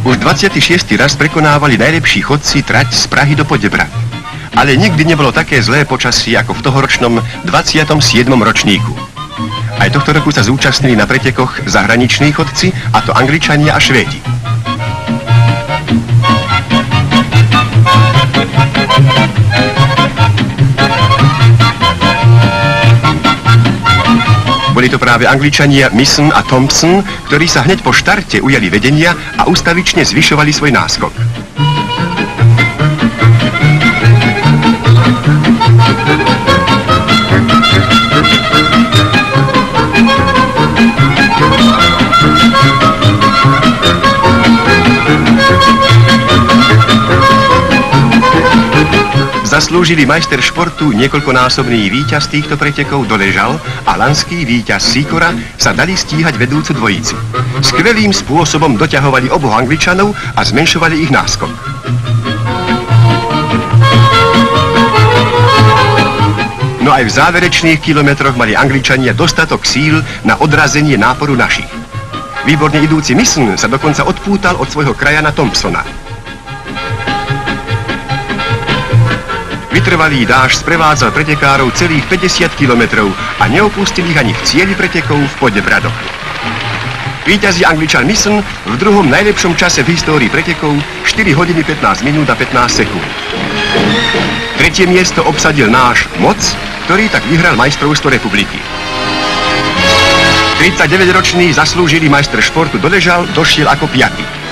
Už 26. raz prekonávali najlepší chodci trať z Prahy do Podebrad. Ale nikdy nebolo také zlé počasie ako v tohoročnom 27. ročníku. Aj tohto roku sa zúčastnili na pretekoch zahraniční chodci, a to Angličania a Švédi. Boli to práve Angličania Mason a Thompson, ktorí sa hneď po štarte ujali vedenia a ustavične zvyšovali svoj náskok. Zaslúžili majster športu, niekoľkonásobný víťaz týchto pretekov Doležal a lanský víťaz Sikora sa dali stíhať vedúcu dvojicu. Skvelým spôsobom doťahovali oboch Angličanov a zmenšovali ich náskok. No aj v záverečných kilometroch mali Angličania dostatok síl na odrazenie náporu našich. Výborne idúci Mason sa dokonca odpútal od svojho krajana Thompsona. Vytrvalý dážď sprevádzal pretekárov celých 50 kilometrov a neopustil ich ani v cieli pretekov v Podebradoch. Víťazí Angličan Mason v druhom najlepšom čase v histórii pretekov 4 hodiny 15 minút a 15 sekúnd. Tretie miesto obsadil náš Moc, ktorý tak vyhral majstrovstvo republiky. 39-ročný zaslúžilý majster športu Doležal došiel ako 5.